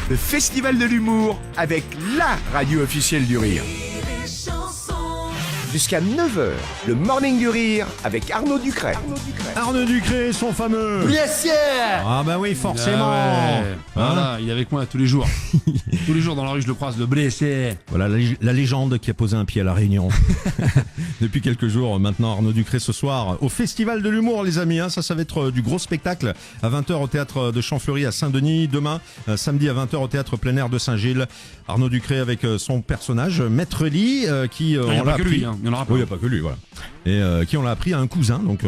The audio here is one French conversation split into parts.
le Festival de l'humour avec la radio officielle du rire. Jusqu'à 9h, le Morning du Rire avec Arnaud Ducret. Arnaud Ducret, son fameux. Yes, yeah. Ah bah oui, forcément. Ah ouais. Hein, Voilà, il est avec moi tous les jours. Tous les jours dans la rue, je le croise, le blessé. voilà la légende qui a posé un pied à La Réunion. Depuis quelques jours maintenant, Arnaud Ducret ce soir au Festival de l'humour, les amis. Hein, ça va être du gros spectacle à 20h au Théâtre de Champfleury à Saint-Denis. Demain, samedi à 20h au Théâtre plein air de Saint-Gilles. Arnaud Ducret avec son personnage, Maître Lee, qui... Il n'y a on pas l'a que lui, appris- hein. Il y en aura pas. Oui, il n'y a pas que lui, voilà. Et qui on l'a appris à un cousin, donc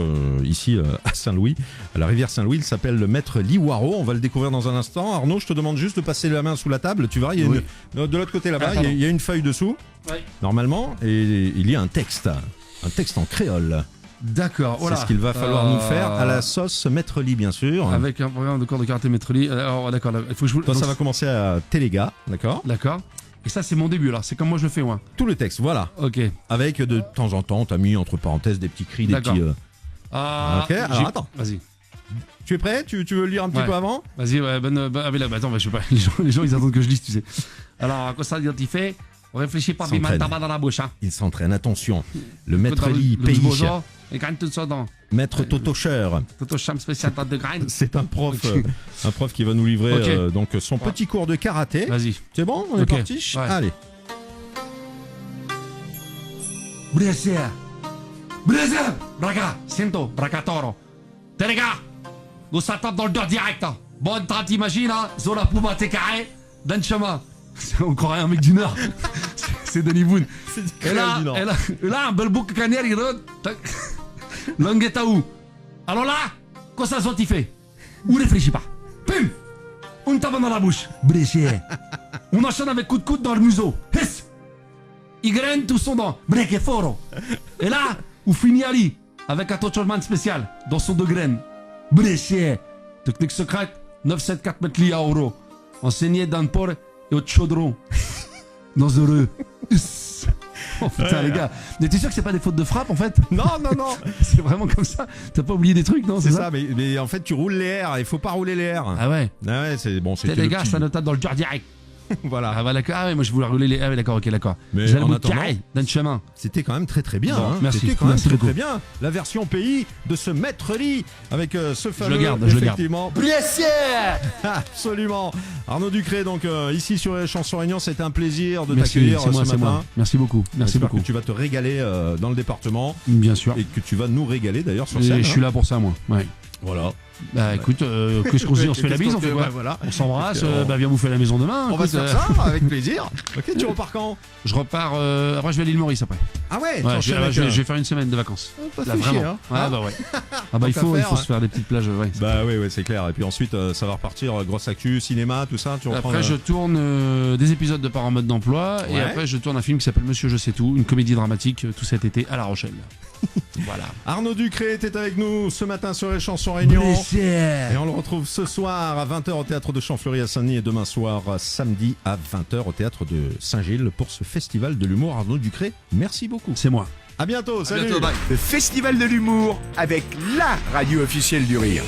ici à Saint-Louis, à la rivière Saint-Louis. Il s'appelle le Maître Lee Waro. On va le découvrir dans un instant. Arnaud, je te demande juste de passer la main sous la table. Tu verras, il y a Oui. de l'autre côté là-bas, Ah, il y a une feuille dessous, Ouais. normalement, et il y a un texte en créole. D'accord, voilà. C'est ce qu'il va falloir nous faire à la sauce Maître Lee, bien sûr. Avec un programme de corps de karaté Maître Lee. Alors, d'accord, là, il faut que je vous... Toi, ça donc, va commencer à Téléga, d'accord. D'accord. Et ça, c'est mon début, là. C'est comme moi, je le fais, moi. Tout le texte, voilà. Ok. Avec de temps en temps, t'as mis entre parenthèses des petits cris, des D'accord. petits... Ah, Ok, alors j'ai- attends. Vas-y. Tu es prêt? Tu veux lire un petit Ouais. peu avant? Vas-y, ouais, attends, je sais pas. Les gens, ils attendent que je lise, tu sais. Alors, quand ça identifie, on réfléchit pas, bim, S'entraîne. tabac dans la bouche, hein. Il s'entraîne, attention. Le Maître Dans le- Lee le Pays, bozo, et gagne tout ça dans Maître Totocher. Toto Cham spécial tente de graine. C'est un prof, Ok. un prof qui va nous livrer Ok. donc son petit cours de karaté. Vas-y. C'est bon? On est Ok. parti? Ouais. Allez. Buonasera. Buonasera, raga, sento, bracatoro. Te les gars, nous s'attendons dans le dos direct. Hein. Bonne traite, t'imagines, hein, sur la pouma t'es carré, dans le chemin. On croirait un mec du Nord. C'est Denis Boone. Et là, un bel bouc canière, il donne. Languetta où? Alors là, quoi ça soit il fait? Ou réfléchis pas. Pim! On tape dans la bouche. Blessé. On enchaîne avec coup de coude dans le museau. Hiss! Il graine tout son dent. Break foro. Et là, on finit Ali avec un touchman spécial dans son deux graines. Blessé. Technique secrète 974 mètres li à euro. Enseigné dans le port et au chaudron. Dans heureux. Oh putain, les gars. Mais t'es sûr que c'est pas des fautes de frappe en fait? Non, non, non. C'est vraiment comme ça. T'as pas oublié des trucs, non? C'est ça, mais en fait, tu roules les airs. Il faut pas rouler les airs. Ah ouais. Ah ouais, c'est bon. T'es C'était les le gars, petit- ça note dans le dur direct. Voilà. Ah bah d'accord. Ah ouais, moi je voulais rouler les. Ah ouais, d'accord, ok, d'accord. Mais J'ai le en bout attendant- carré dans le chemin. C'était quand même très très bien. Bon, hein. merci. C'était quand même Merci très beaucoup. très bien. La version pays de ce Maître Lee avec ce fameux. le garde, je le garde. effectivement. Yes, yeah. Absolument. Arnaud Ducret, donc ici sur les Chansons Réunion, c'était un plaisir de Merci, t'accueillir c'est moi, ce c'est matin. moi. Merci beaucoup. Merci J'espère beaucoup. que tu vas te régaler dans le département Bien sûr. et que tu vas nous régaler d'ailleurs sur Et scène. je suis là pour ça, moi. Ouais. Voilà. Bah écoute, qu'est-ce qu'on se dit? On se fait la bise, on fait quoi? Ouais, voilà. On s'embrasse, Donc, bah viens bouffer à la maison demain. On va écoute, se faire ça avec plaisir. Ok, tu repars quand? Je repars, après je vais à l'île Maurice après. Ah ouais, Ouais, tu je enchaînes avec, vais faire une semaine de vacances. pas Là, fait chier, vraiment. hein. Ouais, Hein bah ouais. Ah bah il Tant qu'à faut faire, se faire des petites plages, ouais. Bah oui, ouais, c'est clair. Et puis ensuite, ça va repartir, grosse actu, cinéma, tout ça. Tu reprends Après, je tourne des épisodes de Par en mode d'emploi et Ouais. après, je tourne un film qui s'appelle Monsieur Je sais tout, une comédie dramatique tout cet été à La Rochelle. Voilà. Arnaud Ducret était avec nous ce matin sur les Chansons Réunion. Et on le retrouve ce soir à 20h au Théâtre de Champfleury à Saint-Denis et demain soir, samedi à 20h au Théâtre de Saint-Gilles pour ce festival de l'humour. Arnaud Ducret, merci beaucoup. C'est moi. À bientôt, salut. Le Festival de l'humour avec la radio officielle du rire.